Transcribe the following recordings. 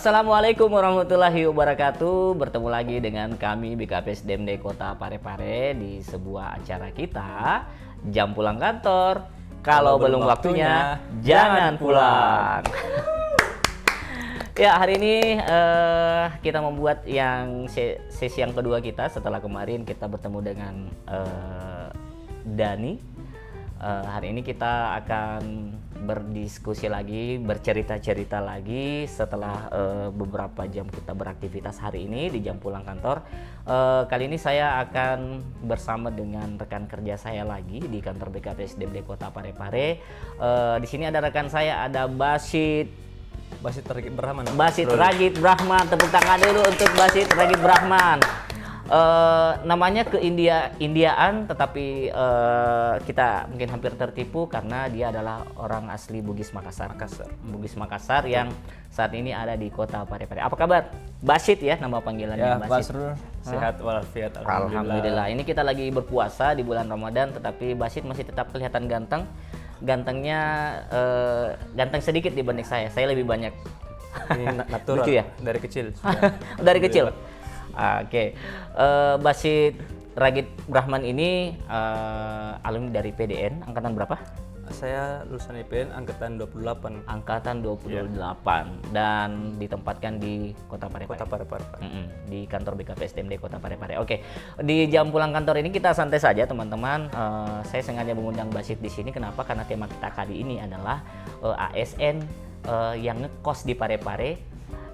Assalamualaikum warahmatullahi wabarakatuh. Bertemu lagi dengan kami BKP SDMD Kota Parepare di sebuah acara kita Jam Pulang Kantor. Kalau belum waktunya, jangan pulang. Ya, hari ini kita membuat yang sesi yang kedua kita setelah kemarin kita bertemu dengan Dani. Hari ini kita akan berdiskusi lagi, bercerita-cerita lagi setelah beberapa jam kita beraktivitas hari ini di jam pulang kantor. Kali ini saya akan bersama dengan rekan kerja saya lagi di kantor BKP SDMD Kota Parepare. Di sini ada rekan saya, ada Basit Ragit Brahman. Basit Ragit Brahman, tepuk tangan dulu untuk Basit Ragit Brahman. Namanya Indiaan, tetapi kita mungkin hampir tertipu karena dia adalah orang asli Bugis Makassar. Bugis Makassar yang saat ini ada di Kota Parepare. Apa kabar, Basit ya nama panggilannya? Ya, Basit. Sehat walafiat. Alhamdulillah. Ini kita lagi berpuasa di bulan Ramadan, tetapi Basit masih tetap kelihatan ganteng. Gantengnya ganteng sedikit dibanding saya. Saya lebih banyak. Ini natural. Lucu ya? Dari kecil. Dari kecil. Oke. Basit Ragit Brahman ini alumni dari PDN angkatan berapa? Saya lulusan IPN angkatan 28. Angkatan 28 dan ditempatkan di Kota Parepare. Kota Parepare. Di kantor BKP SDMD Kota Parepare. Oke. Di jam pulang kantor ini kita santai saja, teman-teman. Saya sengaja mengundang Basit di sini. Kenapa? Karena tema kita kali ini adalah ASN yang ngekos di Parepare,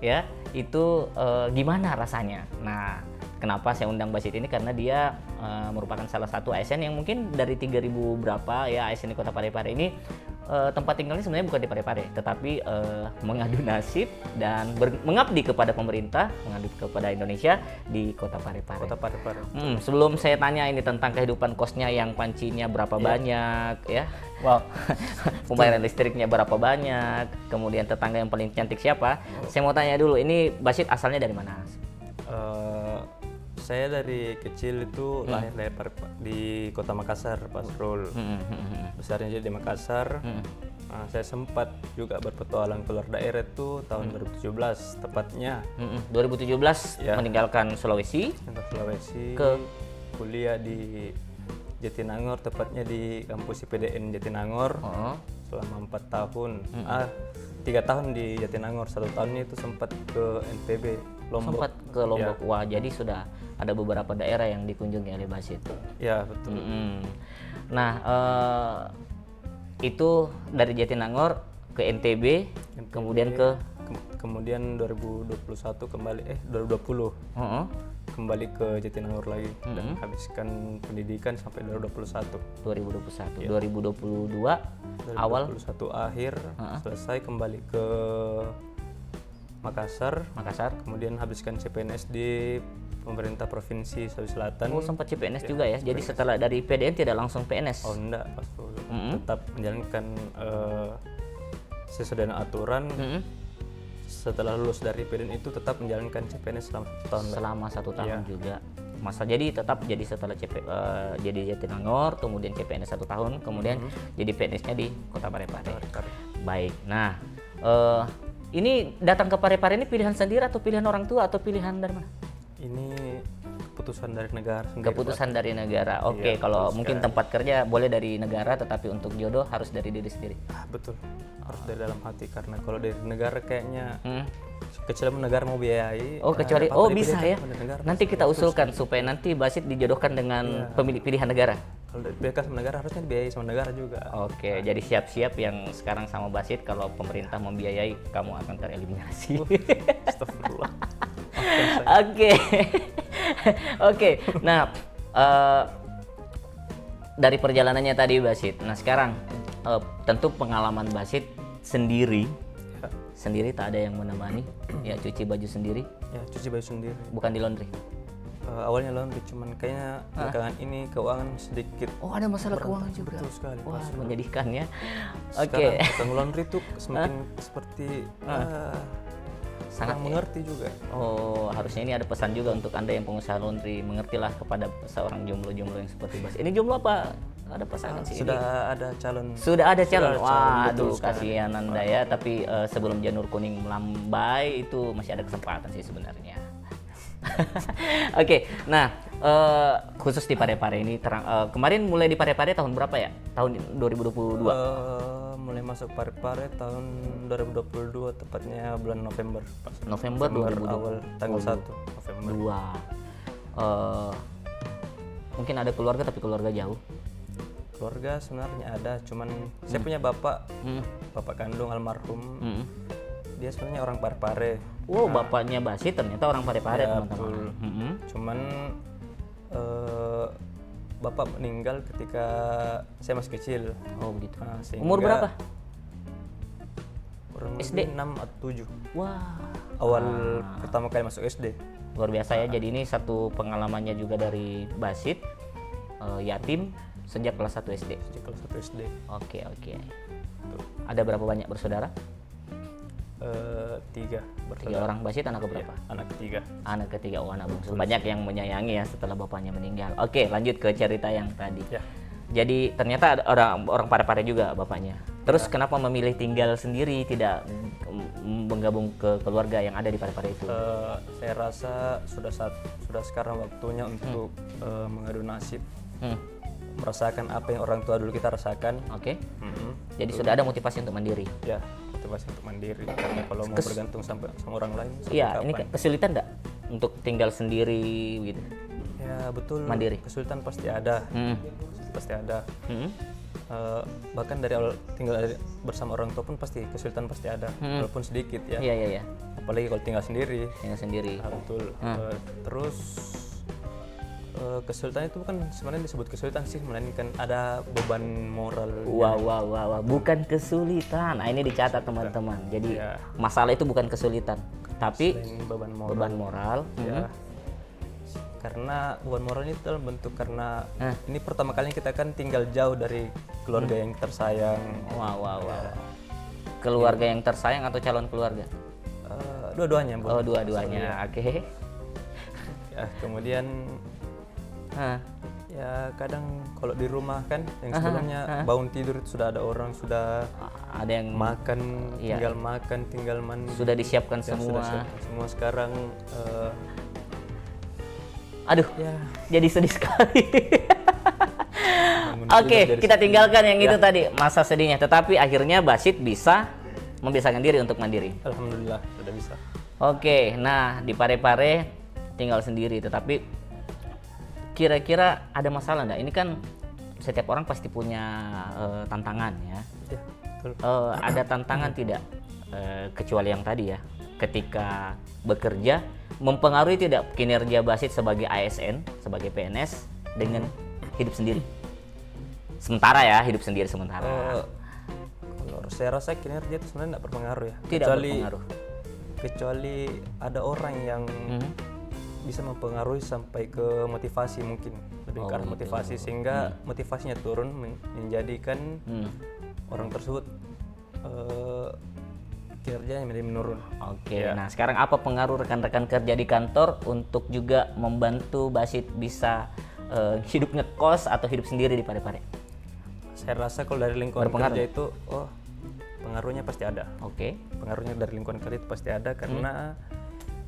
ya. Itu gimana rasanya? Nah, kenapa saya undang Basit ini? Karena dia merupakan salah satu ASN yang mungkin dari 3.000 berapa ya ASN di Kota Parepare ini tempat tinggalnya sebenarnya bukan di Parepare, tetapi mengadu nasib dan mengabdi kepada pemerintah, mengabdi kepada Indonesia di Kota Parepare. Kota Parepare. Sebelum saya tanya ini tentang kehidupan kosnya yang pancinya berapa banyak ya. Wow. Pembayaran listriknya berapa banyak, kemudian tetangga yang paling cantik siapa. Saya mau tanya dulu, ini Basit asalnya dari mana? Saya dari kecil itu lahir di Kota Makassar, Pasrul. Besarnya jadi di Makassar. Nah, saya sempat juga berpetualang keluar daerah itu tahun 2017 tepatnya. 2017 Ya. meninggalkan Sulawesi. Ke kuliah di Jatinangor, tepatnya di kampus IPDN Jatinangor. Selama 4 tahun. 3 tahun di Jatinangor, 1 tahunnya itu sempat ke NTB, Lombok. Sempat ke Lombok. Ya. Wah, jadi sudah ada beberapa daerah yang dikunjungi oleh Basit. Ya, betul. Nah, itu dari Jatinangor ke NTB, kemudian ke kemudian 2021 kembali 2020 kembali ke Jatinangor lagi dan habiskan pendidikan sampai 2021. 2021. Ya. 2022 awal 2021 akhir selesai kembali ke Makassar. Kemudian habiskan CPNS di pemerintah provinsi Sulawesi Selatan. Oh, sempat CPNS juga ya. Jadi setelah dari PDN tidak langsung PNS. Oh, enggak, tetap menjalankan sesuai dengan aturan. Setelah lulus dari PDN itu tetap menjalankan CPNS selama 1 tahun. Selama 1 tahun juga. Masa jadi tetap jadi setelah jadi Jatinangor, kemudian CPNS 1 tahun, kemudian jadi PNS-nya di Kota Parepare. Baik. Nah, ini datang ke Parepare ini pilihan sendiri atau pilihan orang tua atau pilihan dari mana? Ini keputusan dari negara sendiri. Keputusan dari negara. Oke, kalau mungkin tempat kerja boleh dari negara, tetapi untuk jodoh harus dari diri sendiri. Betul. Harus dari dalam hati, karena kalau dari negara kayaknya kecuali negara mau biayai. Oh, kecuali bisa ya. Nanti kita usulkan supaya nanti Basit dijodohkan dengan pemilik pilihan negara. Kalau biaya sama negara harusnya dibiayai sama negara juga. Oke, jadi siap-siap yang sekarang sama Basit kalau pemerintah membiayai kamu akan tereliminasi. Astagfirullah. Oke. Nah, dari perjalanannya tadi Basit. Nah, sekarang tentu pengalaman Basit sendiri tak ada yang menemani. Ya, cuci baju sendiri. Ya, cuci baju sendiri. Bukan di laundry. Awalnya laundry, cuman kayaknya belakangan ini keuangan sedikit. Oh, ada masalah keuangan juga. Betul sekali. Wah, menyedihkan ya. Oke. Tukang laundry tuh semakin seperti sangat mengerti juga. Oh, harusnya ini ada pesan juga untuk Anda yang pengusaha laundry, mengertilah kepada seorang jomblo-jomblo yang seperti Basit. Ini jomblo apa ada pasangan sih. Sudah ada calon. Sudah ada calon. ada calon, betul Waduh, sekali. kasihan Anda ya. Tapi sebelum janur kuning melambai itu masih ada kesempatan sih sebenarnya. Oke, nah khusus di Parepare ini kemarin mulai di Parepare tahun berapa ya? Tahun 2022. Mulai masuk Parepare tahun 2022, tepatnya bulan November. November 2022. awal tanggal 1 November. Mungkin ada keluarga tapi keluarga jauh. Keluarga sebenarnya ada, cuman saya punya bapak, bapak kandung almarhum. Dia sebenarnya orang Parepare. Wow, bapaknya Basit ternyata orang Parepare, Ya, teman-teman. betul. Cuman bapak meninggal ketika saya masih kecil. Oh begitu. Nah, sehingga Umur berapa? Kurang SD? lebih 6 atau 7. Wah, Awal pertama kali masuk SD. luar biasa ya. Jadi ini satu pengalamannya juga dari Basit, yatim sejak kelas 1 SD. Sejak kelas 1 SD. Oke. Ada berapa banyak bersaudara? 3 3 orang. Basit anak keberapa? Anak ketiga. Anak ketiga. Oh, anak bungsu. Banyak yang menyayangi ya setelah bapaknya meninggal. Oke, lanjut ke cerita yang tadi. Ya. Jadi ternyata ada orang Parepare juga bapaknya. Terus kenapa memilih tinggal sendiri, tidak menggabung ke keluarga yang ada di Parepare itu? Saya rasa sudah sekarang waktunya untuk mengadu nasib, merasakan apa yang orang tua dulu kita rasakan. Oke. Jadi sudah ada motivasi untuk mandiri. Ya, motivasi untuk mandiri. Karena kalau mau bergantung sama orang lain, sampai Iya, kapan? ini kesulitan enggak untuk tinggal sendiri gitu? Ya betul. Mandiri. Kesulitan pasti ada. Pasti ada. Bahkan dari awal tinggal bersama orang tua pun pasti kesulitan pasti ada, walaupun sedikit ya. Iya. Apalagi kalau tinggal sendiri. Tinggal sendiri. Betul. Terus kesulitan itu bukan sebenarnya disebut kesulitan sih, melainkan ada beban moral. Wah. Bukan kesulitan. Nah, ini dicatat teman-teman. Jadi masalah itu bukan kesulitan, tapi Selain beban moral. beban moral. Ya. Karena beban moral ini terbentuk karena ini pertama kali kita kan tinggal jauh dari keluarga yang tersayang. Wah. Keluarga yang tersayang atau calon keluarga? Dua-duanya, Bu. Oh, dua-duanya. Oke. Ya, kemudian ya kadang kalau di rumah kan yang sebelumnya bangun tidur itu sudah ada orang, sudah Ada yang makan, tinggal mandi. sudah disiapkan Ya, semua. sudah siapkan semua. Sekarang Aduh, ya jadi sedih sekali. bangun Oke, tidur dari kita situ. tinggalkan yang itu tadi, masa sedihnya. Tetapi akhirnya Basit bisa membiasakan diri untuk mandiri. Alhamdulillah sudah bisa. Oke, nah di Parepare tinggal sendiri, tetapi kira-kira ada masalah enggak? Ini kan setiap orang pasti punya tantangan ya. Ya, betul. Ada tantangan tidak? Kecuali yang tadi ya, ketika bekerja mempengaruhi tidak kinerja Basit sebagai ASN, sebagai PNS dengan hidup sendiri? Sementara ya, hidup sendiri sementara. Kalau saya rasa kinerja itu sebenarnya tidak berpengaruh ya. Tidak berpengaruh. Kecuali ada orang yang bisa mempengaruhi sampai ke motivasi, mungkin lebih ke arah motivasi, sehingga motivasinya turun menjadikan orang tersebut kinerjanya menjadi menurun. Oke, nah sekarang apa pengaruh rekan-rekan kerja di kantor untuk juga membantu Basit bisa hidup ngekos atau hidup sendiri di Parepare? Saya rasa kalau dari lingkungan kerja itu, pengaruhnya pasti ada. Oke. Pengaruhnya dari lingkungan kerja itu pasti ada, karena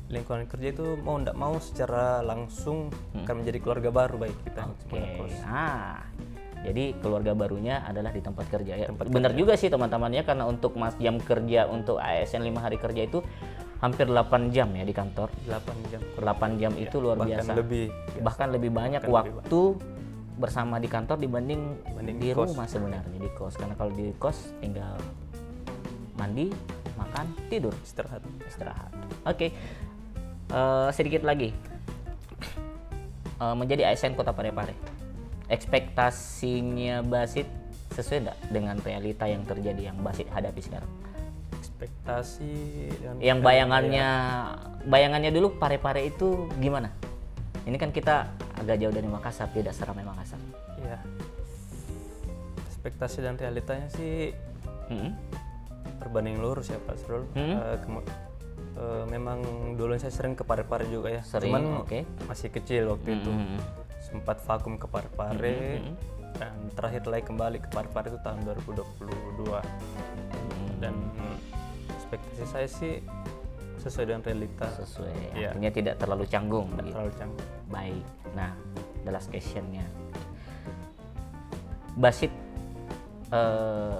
lingkungan kerja itu mau tidak mau secara langsung akan menjadi keluarga baru bagi kita. Oke. Nah, jadi keluarga barunya adalah di tempat kerja ya. Tempat Benar juga sih teman-temannya, karena untuk jam kerja untuk ASN 5 hari kerja itu hampir 8 jam ya di kantor. 8 jam. 8 jam itu luar biasa. Bahkan lebih banyak waktu bersama di kantor dibanding di rumah sebenarnya, di kos. Karena kalau di kos tinggal mandi, makan, tidur, istirahat. Oke. Sedikit lagi. Menjadi ASN Kota Parepare, ekspektasinya Basit sesuai enggak dengan realita yang terjadi yang Basit hadapi sekarang? Ekspektasi yang bayangannya dulu Parepare itu gimana? Ini kan kita agak jauh dari Makassar, tidak seramai Makassar. Iya. Ekspektasi dan realitanya sih berbanding lurus ya Pak Srul. Memang dulu saya sering ke Parepare juga ya. Cuman masih kecil waktu itu. Sempat vakum ke Parepare. Dan terakhir lagi kembali ke Parepare itu tahun 2022. Dan ekspektasi saya sih sesuai dengan realita. Sesuai, Iya. artinya tidak terlalu canggung. Tidak begitu. terlalu canggung. Baik. Nah, the last question-nya. Basit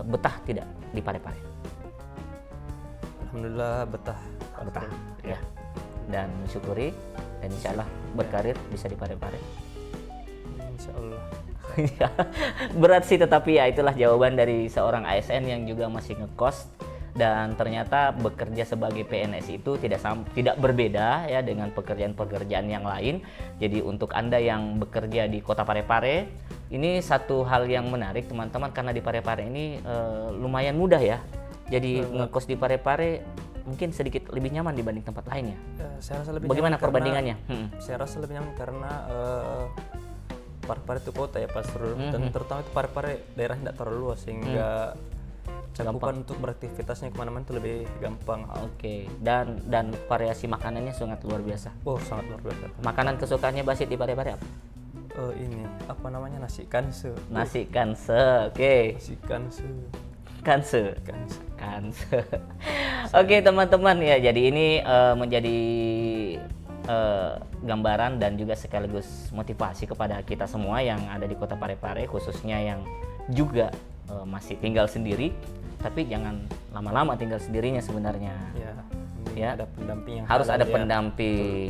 betah tidak di Parepare? Alhamdulillah betah. Betah, ya. Dan mensyukuri dan insya Allah berkarir bisa di Parepare. Insya Allah. Berat sih, tetapi ya itulah jawaban dari seorang ASN yang juga masih ngekos, dan ternyata bekerja sebagai PNS itu tidak berbeda ya dengan pekerjaan-pekerjaan yang lain. Jadi untuk Anda yang bekerja di Kota Parepare, ini satu hal yang menarik teman-teman, karena di Parepare ini lumayan mudah ya. Jadi ngekos di Parepare mungkin sedikit lebih nyaman dibanding tempat lainnya. Saya rasa lebih Bagaimana nyaman perbandingannya? Saya rasa lebih nyaman karena Parepare itu kota ya Pak Surul, dan terutama itu Parepare daerahnya tidak terlalu luas sehingga cakupan untuk beraktivitasnya kemana-mana itu lebih gampang. Oke. Dan variasi makanannya sangat luar biasa. Oh, sangat luar biasa. Makanan kesukaannya Basit di Parepare apa? Ini apa namanya, nasi kanse. Nasi kanse. Oke. Nasi kanse. Kanse. Kanse. Kanse. Oke teman-teman ya, jadi ini menjadi gambaran dan juga sekaligus motivasi kepada kita semua yang ada di Kota Parepare, khususnya yang juga masih tinggal sendiri, tapi jangan lama-lama tinggal sendirinya sebenarnya. Ya, ada pendamping yang Harus halal ada ya. pendamping,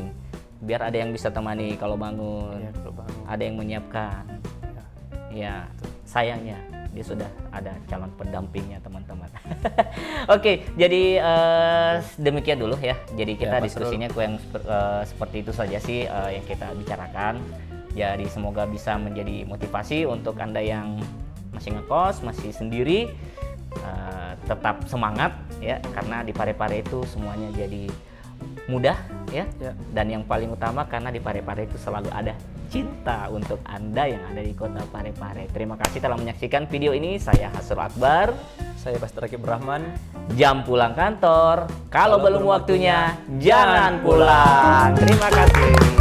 biar ada yang bisa temani kalau bangun, Ya, kalau bangun. ada yang menyiapkan. Ya, sayangnya dia sudah ada calon pendampingnya teman-teman. Oke, jadi demikian dulu ya. Jadi kita Pak diskusinya yang seperti itu saja sih yang kita bicarakan. Jadi semoga bisa menjadi motivasi untuk Anda yang masih ngekos, masih sendiri, tetap semangat ya, karena di Parepare itu semuanya jadi mudah ya. Dan yang paling utama karena di Parepare itu selalu ada cinta untuk Anda yang ada di Kota Parepare. Terima kasih telah menyaksikan video ini. Saya Hasrul Akbar. Saya Bastar Rakib Rahman. Jam pulang kantor. Kalau belum waktunya, jangan pulang. Terima kasih.